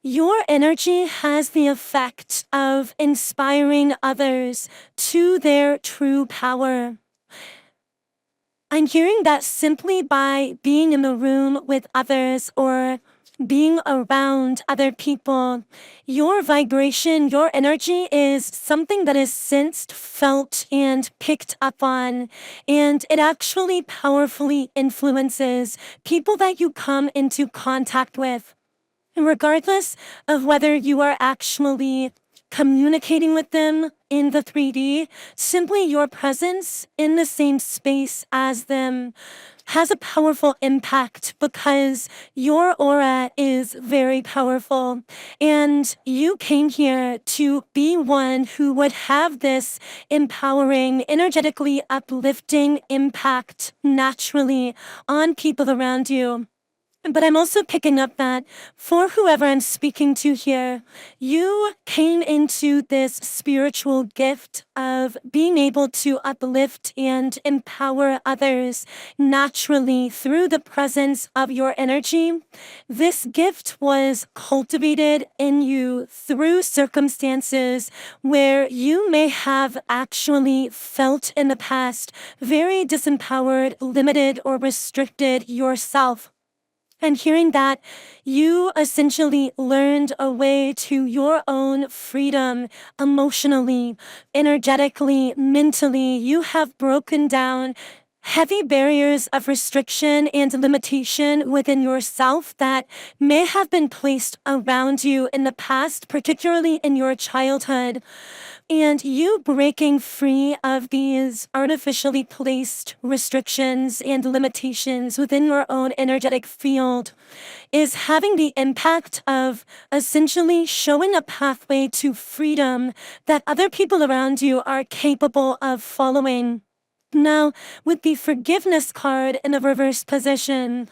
Your energy has the effect of inspiring others to their true power. I'm hearing that simply by being in the room with others or being around other people, your vibration, your energy is something that is sensed, felt, and picked up on. And it actually powerfully influences people that you come into contact with. Regardless of whether you are actually communicating with them in the 3D, simply your presence in the same space as them has a powerful impact because your aura is very powerful. And you came here to be one who would have this empowering, energetically uplifting impact naturally on people around you. But I'm also picking up that for whoever I'm speaking to here, you came into this spiritual gift of being able to uplift and empower others naturally through the presence of your energy. This gift was cultivated in you through circumstances where you may have actually felt in the past very disempowered, limited, or restricted yourself. And hearing that, you essentially learned a way to your own freedom emotionally, energetically, mentally. You have broken down heavy barriers of restriction and limitation within yourself that may have been placed around you in the past, particularly in your childhood. And you breaking free of these artificially placed restrictions and limitations within your own energetic field is having the impact of essentially showing a pathway to freedom that other people around you are capable of following. Now, with the forgiveness card in a reverse position,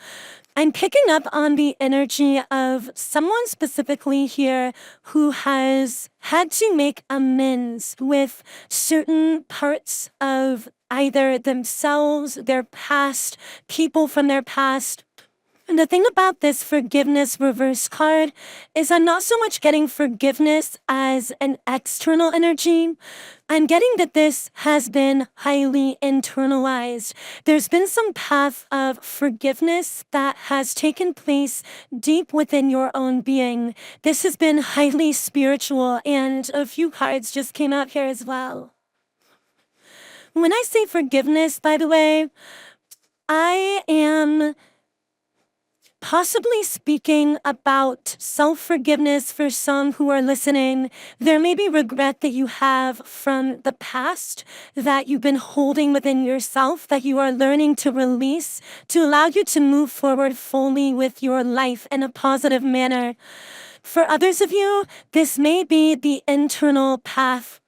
I'm picking up on the energy of someone specifically here who has had to make amends with certain parts of either themselves, their past, people from their past. And the thing about this forgiveness reverse card is I'm not so much getting forgiveness as an external energy. I'm getting that this has been highly internalized. There's been some path of forgiveness that has taken place deep within your own being. This has been highly spiritual, and a few cards just came out here as well. When I say forgiveness, by the way, I am possibly speaking about self-forgiveness for some who are listening. There may be regret that you have from the past that you've been holding within yourself, that you are learning to release, to allow you to move forward fully with your life in a positive manner. For others of you, this may be the internal path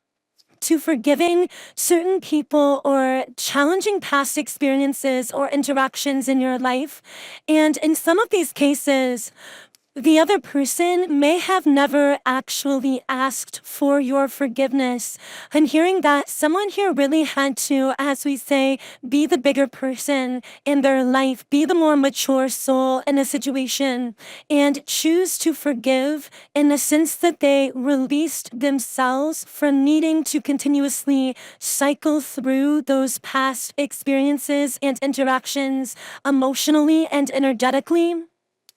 to forgiving certain people or challenging past experiences or interactions in your life. And in some of these cases, the other person may have never actually asked for your forgiveness. I'm hearing that someone here really had to, as we say, be the bigger person in their life, be the more mature soul in a situation, and choose to forgive in the sense that they released themselves from needing to continuously cycle through those past experiences and interactions emotionally and energetically.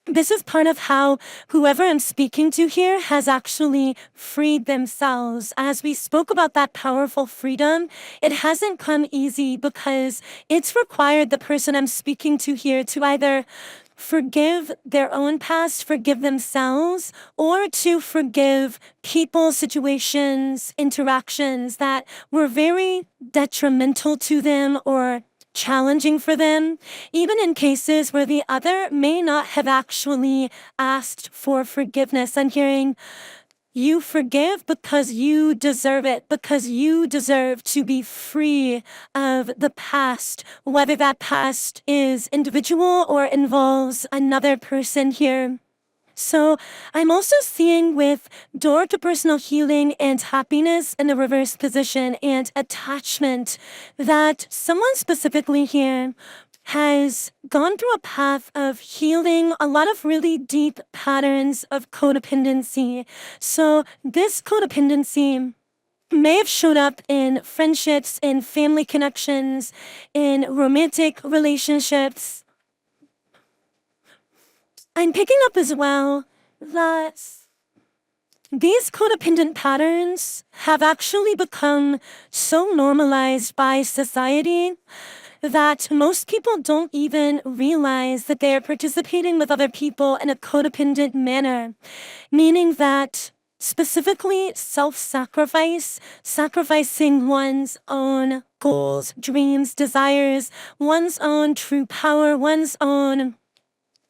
This is part of how whoever I'm speaking to here has actually freed themselves. As we spoke about that powerful freedom, it hasn't come easy because it's required the person I'm speaking to here to either forgive their own past, forgive themselves, or to forgive people, situations, interactions that were very detrimental to them or challenging for them, even in cases where the other may not have actually asked for forgiveness. I'm hearing you forgive because you deserve it, because you deserve to be free of the past, whether that past is individual or involves another person here. So I'm also seeing with door to personal healing and happiness in the reverse position and attachment that someone specifically here has gone through a path of healing a lot of really deep patterns of codependency. So this codependency may have showed up in friendships, in family connections, in romantic relationships. I'm picking up as well that these codependent patterns have actually become so normalized by society that most people don't even realize that they are participating with other people in a codependent manner, meaning that specifically self-sacrifice, sacrificing one's own goals, dreams, desires, one's own true power, one's own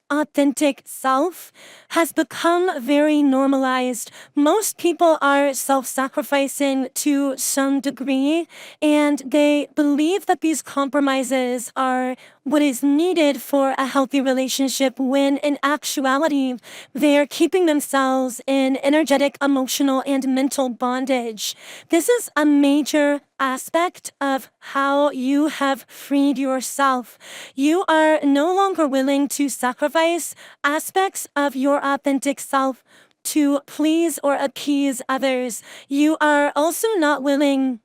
authentic self has become very normalized. Most people are self-sacrificing to some degree, and they believe that these compromises are what is needed for a healthy relationship, when in actuality, they're keeping themselves in energetic, emotional, and mental bondage. This is a major aspect of how you have freed yourself. You are no longer willing to sacrifice aspects of your authentic self to please or appease others. You are also not willing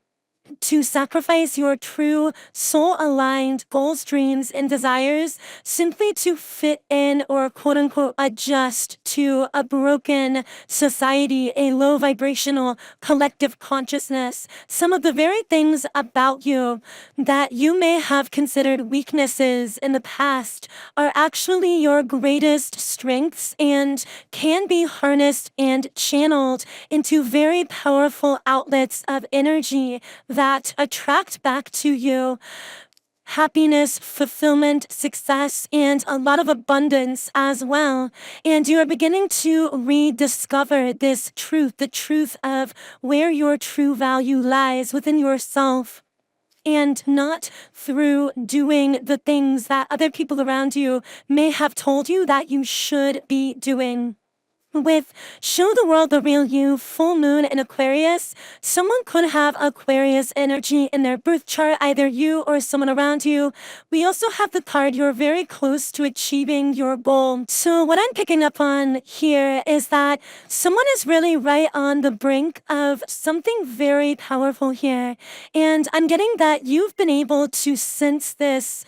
to sacrifice your true soul-aligned goals, dreams, and desires simply to fit in or quote-unquote adjust to a broken society, a low vibrational collective consciousness. Some of the very things about you that you may have considered weaknesses in the past are actually your greatest strengths and can be harnessed and channeled into very powerful outlets of energy that attract back to you happiness, fulfillment, success, and a lot of abundance as well. And you are beginning to rediscover this truth, the truth of where your true value lies within yourself, and not through doing the things that other people around you may have told you that you should be doing. With Show the World the Real You, full moon in Aquarius, someone could have Aquarius energy in their birth chart, either you or someone around you. We also have the card, you're very close to achieving your goal. So what I'm picking up on here is that someone is really right on the brink of something very powerful here. And I'm getting that you've been able to sense this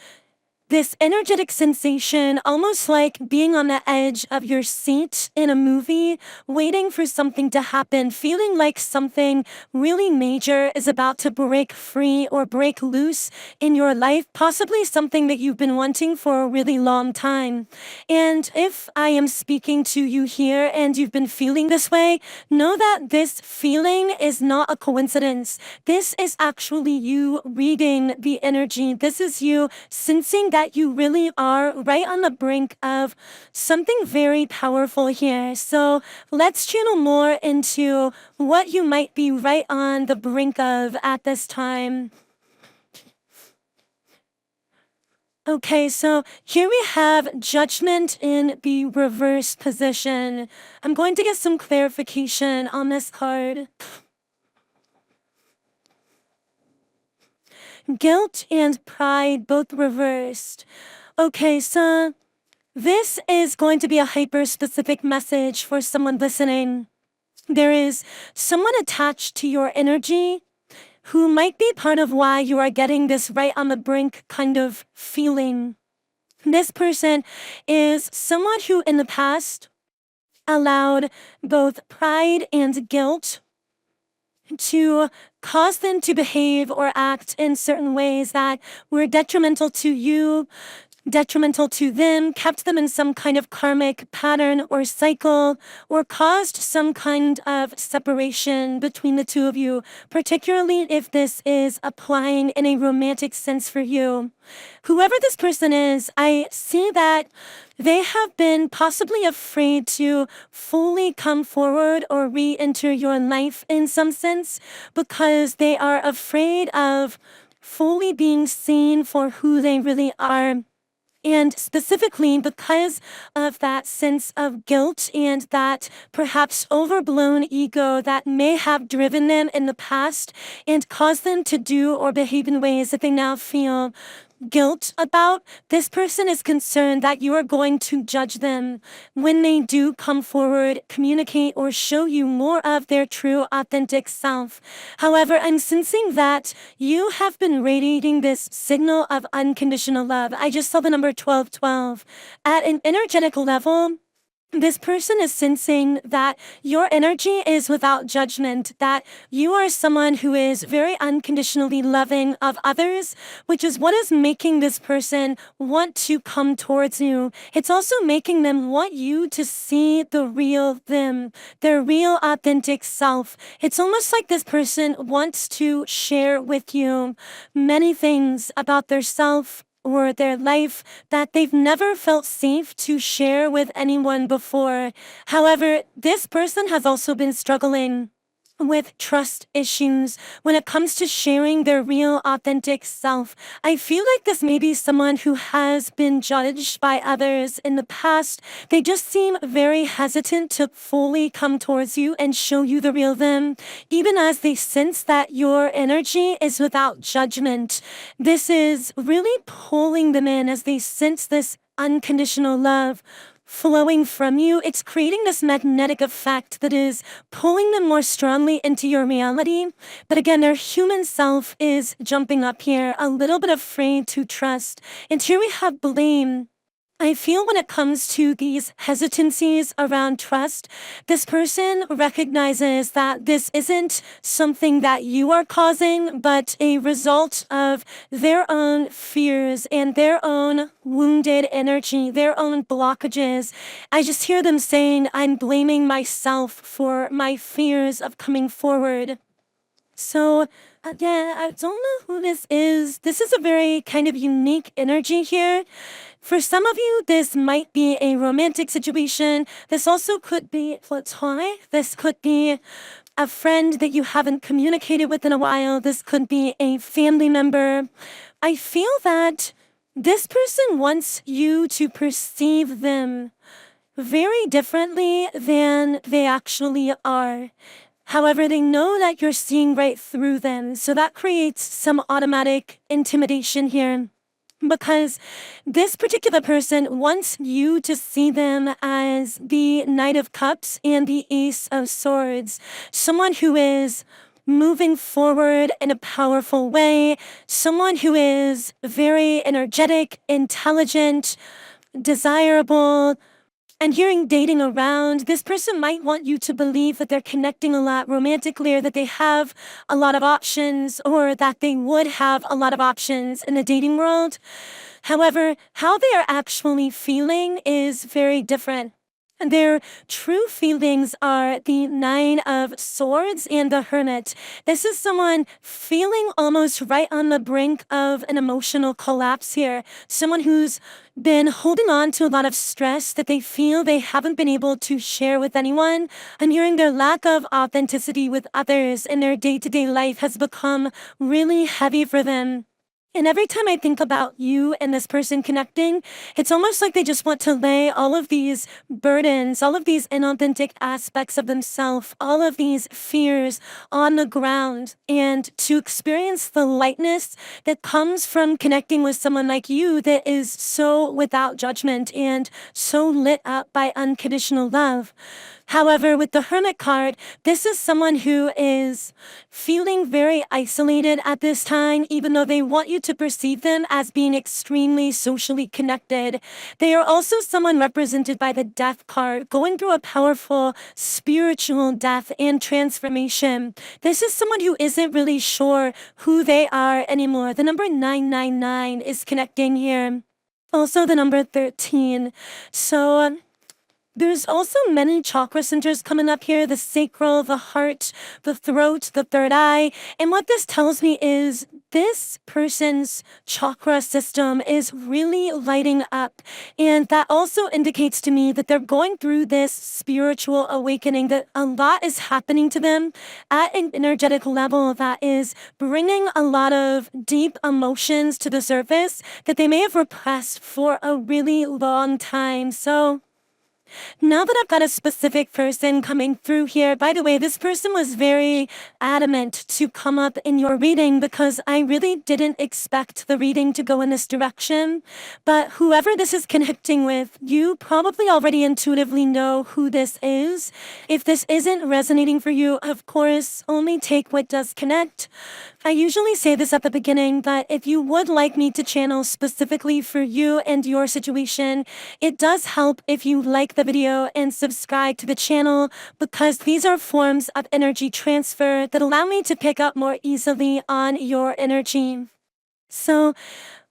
energetic sensation, almost like being on the edge of your seat in a movie, waiting for something to happen, feeling like something really major is about to break free or break loose in your life, possibly something that you've been wanting for a really long time. And if I am speaking to you here and you've been feeling this way, know that this feeling is not a coincidence. This is actually you reading the energy. This is you sensing that you really are right on the brink of something very powerful here. So let's channel more into what you might be right on the brink of at this time. Okay, so here we have Judgment in the reverse position. I'm going to get some clarification on this card. Guilt and pride both reversed. Okay, so this is going to be a hyper-specific message for someone listening. There is someone attached to your energy who might be part of why you are getting this right on the brink kind of feeling. This person is someone who in the past allowed both pride and guilt to cause them to behave or act in certain ways that were detrimental to you, detrimental to them, kept them in some kind of karmic pattern or cycle, or caused some kind of separation between the two of you, particularly if this is applying in a romantic sense for you. Whoever this person is, I see that they have been possibly afraid to fully come forward or re-enter your life in some sense because they are afraid of fully being seen for who they really are. And specifically because of that sense of guilt and that perhaps overblown ego that may have driven them in the past and caused them to do or behave in ways that they now feel guilt about. This person is concerned that you are going to judge them when they do come forward, communicate, or show you more of their true, authentic self. However, I'm sensing that you have been radiating this signal of unconditional love. I just saw the number 1212. At an energetical level, this person is sensing that your energy is without judgment, that you are someone who is very unconditionally loving of others, which is what is making this person want to come towards you. It's also making them want you to see the real them, their real authentic self. It's almost like this person wants to share with you many things about their self or their life that they've never felt safe to share with anyone before. However, this person has also been struggling with trust issues when it comes to sharing their real authentic self. I feel like this may be someone who has been judged by others in the past. They just seem very hesitant to fully come towards you and show you the real them, even as they sense that your energy is without judgment. This is really pulling them in as they sense this unconditional love flowing from you. It's creating this magnetic effect that is pulling them more strongly into your reality. But again, their human self is jumping up here, a little bit afraid to trust. And here we have blame. I feel when it comes to these hesitancies around trust, this person recognizes that this isn't something that you are causing, but a result of their own fears and their own wounded energy, their own blockages. I just hear them saying, I'm blaming myself for my fears of coming forward. So, yeah, I don't know who this is. This is a very kind of unique energy here. For some of you, this might be a romantic situation. This also could be platonic. This could be a friend that you haven't communicated with in a while. This could be a family member. I feel that this person wants you to perceive them very differently than they actually are. However, they know that you're seeing right through them. So that creates some automatic intimidation here, because this particular person wants you to see them as the Knight of Cups and the Ace of Swords. Someone who is moving forward in a powerful way. Someone who is very energetic, intelligent, desirable. And hearing dating around, this person might want you to believe that they're connecting a lot romantically, or that they have a lot of options, or that they would have a lot of options in the dating world. However, how they are actually feeling is very different. Their true feelings are the Nine of Swords and the Hermit. This is someone feeling almost right on the brink of an emotional collapse here. Someone who's been holding on to a lot of stress that they feel they haven't been able to share with anyone. I'm hearing their lack of authenticity with others in their day-to-day life has become really heavy for them. And every time I think about you and this person connecting, it's almost like they just want to lay all of these burdens, all of these inauthentic aspects of themselves, all of these fears on the ground, and to experience the lightness that comes from connecting with someone like you that is so without judgment and so lit up by unconditional love. However, with the Hermit card, this is someone who is feeling very isolated at this time, even though they want you to perceive them as being extremely socially connected. They are also someone represented by the Death card, going through a powerful spiritual death and transformation. This is someone who isn't really sure who they are anymore. The number 999 is connecting here. Also the number 13. So, there's also many chakra centers coming up here: the sacral, the heart, the throat, the third eye. And what this tells me is this person's chakra system is really lighting up. And that also indicates to me that they're going through this spiritual awakening, that a lot is happening to them at an energetic level that is bringing a lot of deep emotions to the surface that they may have repressed for a really long time. So, Now that I've got a specific person coming through here, by the way, this person was very adamant to come up in your reading because I really didn't expect the reading to go in this direction. But whoever this is connecting with, you probably already intuitively know who this is. If this isn't resonating for you, of course, only take what does connect. I usually say this at the beginning, but if you would like me to channel specifically for you and your situation, it does help if you like the video and subscribe to the channel, because these are forms of energy transfer that allow me to pick up more easily on your energy. So,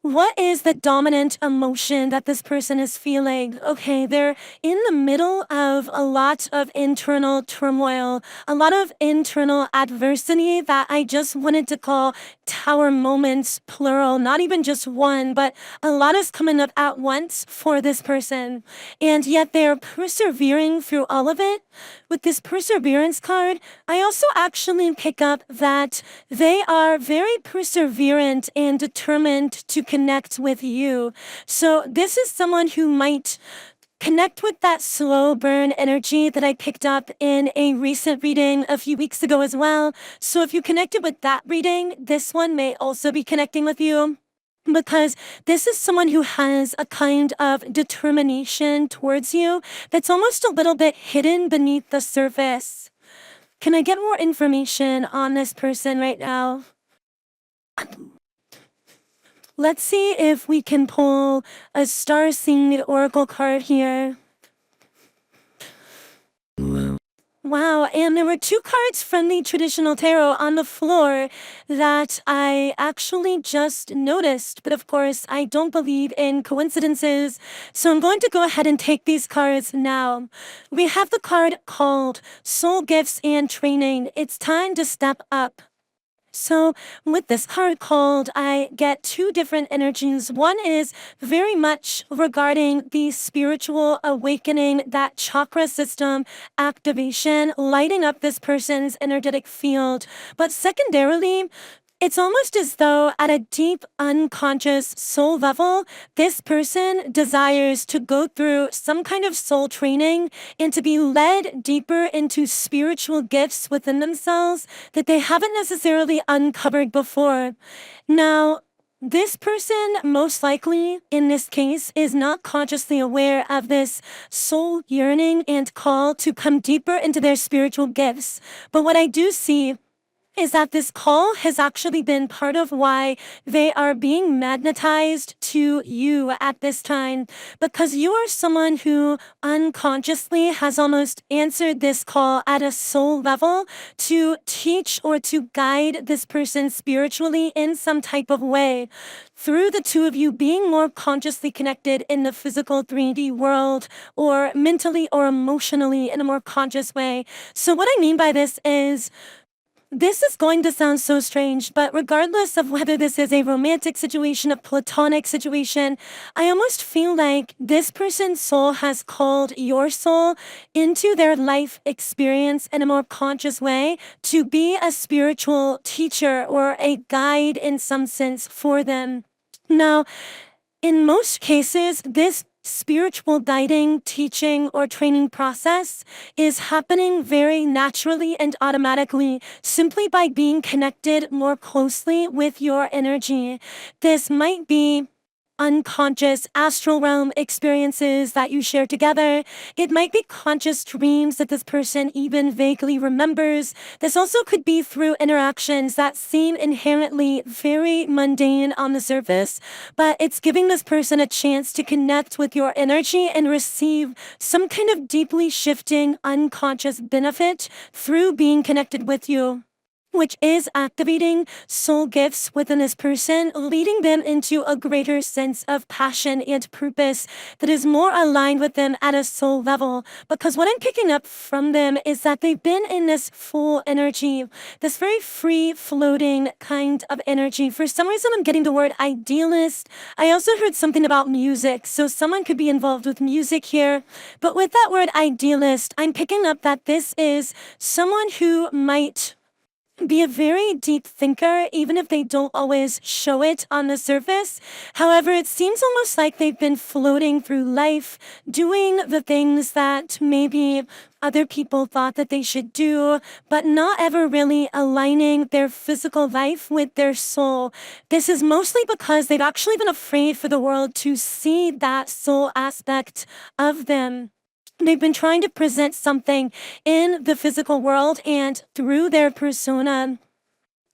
what is the dominant emotion that this person is feeling? Okay, they're in the middle of a lot of internal turmoil, a lot of internal adversity that I just wanted to call tower moments, plural, not even just one, but a lot is coming up at once for this person. And yet they're persevering through all of it. With this perseverance card, I also actually pick up that they are very perseverant and determined to connect with you. So this is someone who might connect with that slow burn energy that I picked up in a recent reading a few weeks ago as well. So if you connected with that reading, this one may also be connecting with you, because this is someone who has a kind of determination towards you that's almost a little bit hidden beneath the surface. Can I get more information on this person right now? Let's see if we can pull a Star Seed Oracle card here. Wow, and there were two cards from the traditional tarot on the floor that I actually just noticed. But of course, I don't believe in coincidences. So I'm going to go ahead and take these cards now. We have the card called Soul Gifts and Training. It's time to step up. So with this card called, I get two different energies. One is very much regarding the spiritual awakening, that chakra system activation, lighting up this person's energetic field. But secondarily, it's almost as though at a deep unconscious soul level, this person desires to go through some kind of soul training and to be led deeper into spiritual gifts within themselves that they haven't necessarily uncovered before. Now, this person, most likely, in this case, is not consciously aware of this soul yearning and call to come deeper into their spiritual gifts. But what I do see is that this call has actually been part of why they are being magnetized to you at this time, because you are someone who unconsciously has almost answered this call at a soul level to teach or to guide this person spiritually in some type of way. Through the two of you being more consciously connected in the physical 3D world, or mentally or emotionally in a more conscious way. So what I mean by this is, this is going to sound so strange, but regardless of whether this is a romantic situation, a platonic situation, I almost feel like this person's soul has called your soul into their life experience in a more conscious way to be a spiritual teacher or a guide in some sense for them. Now, in most cases, this spiritual guiding, teaching, or training process is happening very naturally and automatically, simply by being connected more closely with your energy. This might be unconscious astral realm experiences that you share together. It might be conscious dreams that this person even vaguely remembers. This also could be through interactions that seem inherently very mundane on the surface, but it's giving this person a chance to connect with your energy and receive some kind of deeply shifting unconscious benefit through being connected with you, which is activating soul gifts within this person, leading them into a greater sense of passion and purpose that is more aligned with them at a soul level. Because what I'm picking up from them is that they've been in this full energy, this very free floating kind of energy. For some reason, I'm getting the word idealist. I also heard something about music, so someone could be involved with music here. But with that word idealist, I'm picking up that this is someone who might be a very deep thinker, even if they don't always show it on the surface. However, it seems almost like they've been floating through life, doing the things that maybe other people thought that they should do, but not ever really aligning their physical life with their soul. This is mostly because they've actually been afraid for the world to see that soul aspect of them. They've been trying to present something in the physical world and through their persona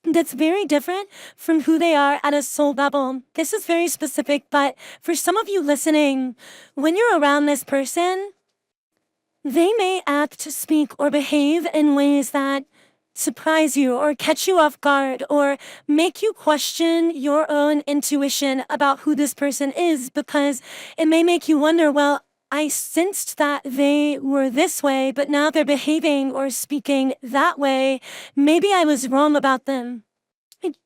that's very different from who they are at a soul level. This is very specific, but for some of you listening, when you're around this person, they may act, speak, or behave in ways that surprise you or catch you off guard or make you question your own intuition about who this person is, because it may make you wonder, well, I sensed that they were this way, but now they're behaving or speaking that way. Maybe I was wrong about them.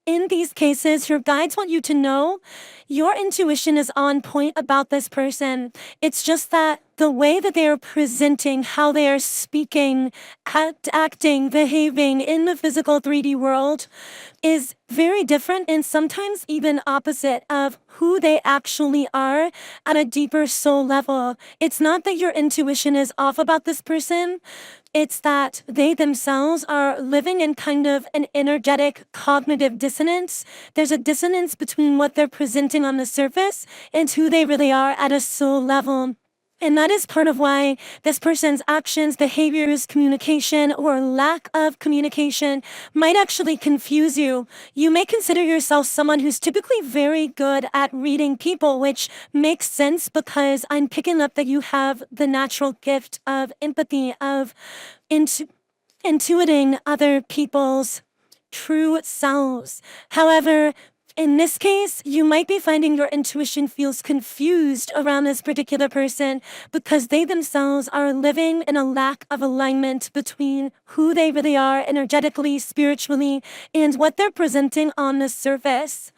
In these cases, your guides want you to know your intuition is on point about this person. It's just that the way that they are presenting, how they are speaking, acting, behaving in the physical 3D world is very different and sometimes even opposite of who they actually are at a deeper soul level. It's not that your intuition is off about this person. It's that they themselves are living in kind of an energetic cognitive dissonance. There's a dissonance between what they're presenting on the surface and who they really are at a soul level. And that is part of why this person's actions, behaviors, communication, or lack of communication might actually confuse you. You may consider yourself someone who's typically very good at reading people, which makes sense because I'm picking up that you have the natural gift of empathy, of intuiting other people's true selves. However, in this case, you might be finding your intuition feels confused around this particular person because they themselves are living in a lack of alignment between who they really are energetically, spiritually, and what they're presenting on the surface.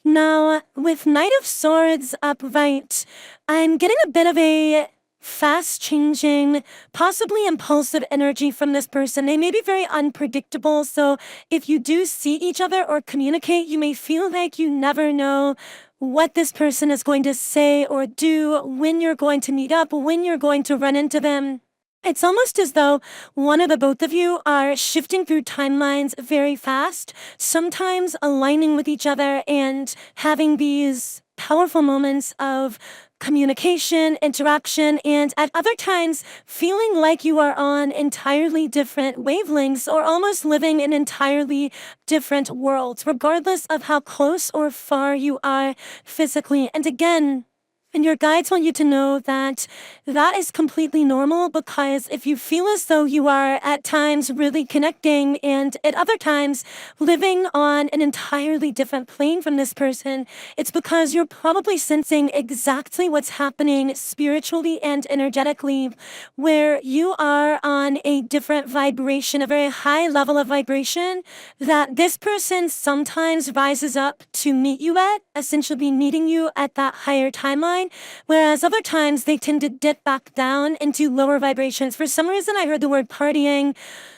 Now, with Knight of Swords upright, I'm getting a bit of a fast-changing, possibly impulsive energy from this person. They may be very unpredictable, so if you do see each other or communicate, you may feel like you never know what this person is going to say or do, when you're going to meet up, when you're going to run into them. It's almost as though one of the both of you are shifting through timelines very fast, sometimes aligning with each other and having these powerful moments of communication, interaction, and at other times feeling like you are on entirely different wavelengths or almost living in entirely different worlds, regardless of how close or far you are physically. And again, and your guides want you to know that that is completely normal, because if you feel as though you are at times really connecting and at other times living on an entirely different plane from this person, it's because you're probably sensing exactly what's happening spiritually and energetically, where you are on a different vibration, a very high level of vibration that this person sometimes rises up to meet you at, essentially meeting you at that higher timeline. Whereas other times they tend to dip back down into lower vibrations. For some reason, I heard the word partying.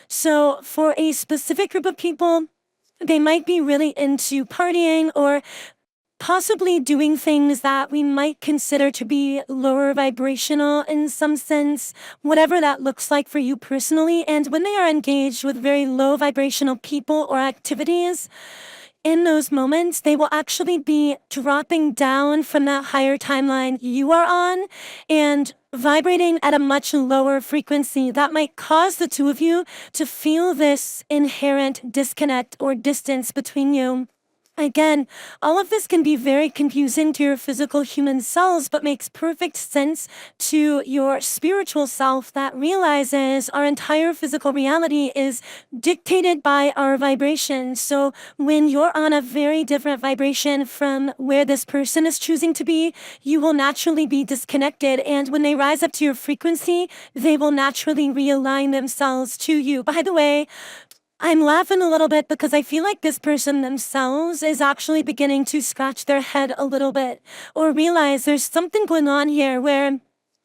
So for a specific group of people, they might be really into partying or possibly doing things that we might consider to be lower vibrational in some sense, whatever that looks like for you personally. And when they are engaged with very low vibrational people or activities, in those moments, they will actually be dropping down from that higher timeline you are on and vibrating at a much lower frequency. That might cause the two of you to feel this inherent disconnect or distance between you. Again, all of this can be very confusing to your physical human selves, but makes perfect sense to your spiritual self that realizes our entire physical reality is dictated by our vibration. So when you're on a very different vibration from where this person is choosing to be, you will naturally be disconnected. And when they rise up to your frequency, they will naturally realign themselves to you. By the way, I'm laughing a little bit because I feel like this person themselves is actually beginning to scratch their head a little bit or realize there's something going on here where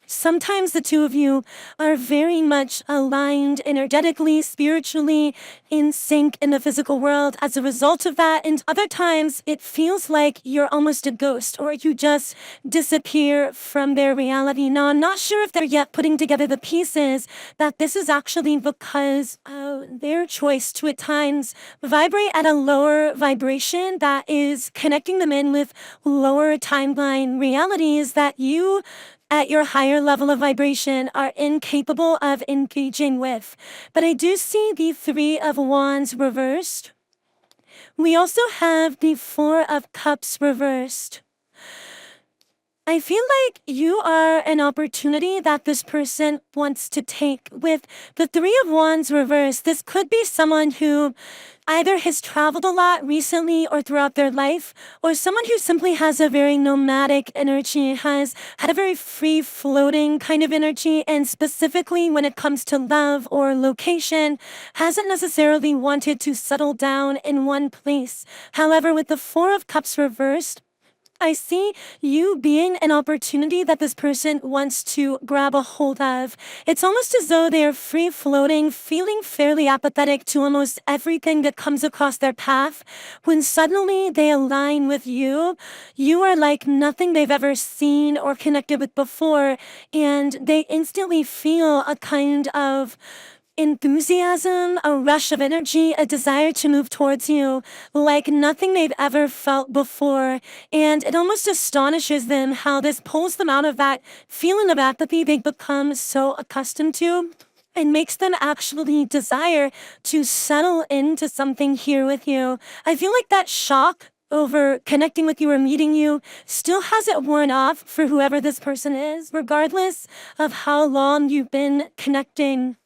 Sometimes the two of you are very much aligned energetically, spiritually, in sync in the physical world as a result of that. And other times it feels like you're almost a ghost or you just disappear from their reality. Now, I'm not sure if they're yet putting together the pieces that this is actually because of their choice to at times vibrate at a lower vibration that is connecting them in with lower timeline realities that you at your higher level of vibration are incapable of engaging with. But I do see the Three of Wands reversed. We also have the Four of Cups reversed. I feel like you are an opportunity that this person wants to take. With the Three of Wands reversed, this could be someone who either has traveled a lot recently or throughout their life, or someone who simply has a very nomadic energy, has had a very free-floating kind of energy, and specifically when it comes to love or location, hasn't necessarily wanted to settle down in one place. However, with the Four of Cups reversed, I see you being an opportunity that this person wants to grab a hold of. It's almost as though they are free floating, feeling fairly apathetic to almost everything that comes across their path. When suddenly they align with you, you are like nothing they've ever seen or connected with before, and they instantly feel a kind of enthusiasm, a rush of energy, a desire to move towards you like nothing they've ever felt before. And it almost astonishes them how this pulls them out of that feeling of apathy they've become so accustomed to and makes them actually desire to settle into something here with you. I feel like that shock over connecting with you or meeting you still hasn't worn off for whoever this person is, regardless of how long you've been connecting.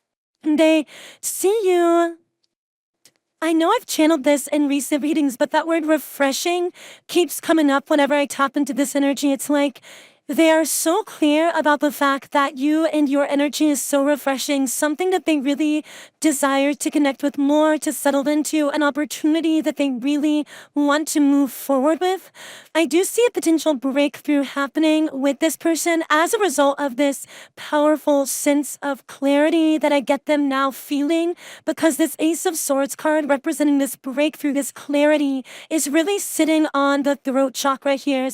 They see you. I know I've channeled this in recent readings, but that word refreshing keeps coming up whenever I tap into this energy. It's like they are so clear about the fact that you and your energy is so refreshing, something that they really desire to connect with more, to settle into, an opportunity that they really want to move forward with. I do see a potential breakthrough happening with this person as a result of this powerful sense of clarity that I get them now feeling, because this Ace of Swords card representing this breakthrough, this clarity, is really sitting on the throat chakra here.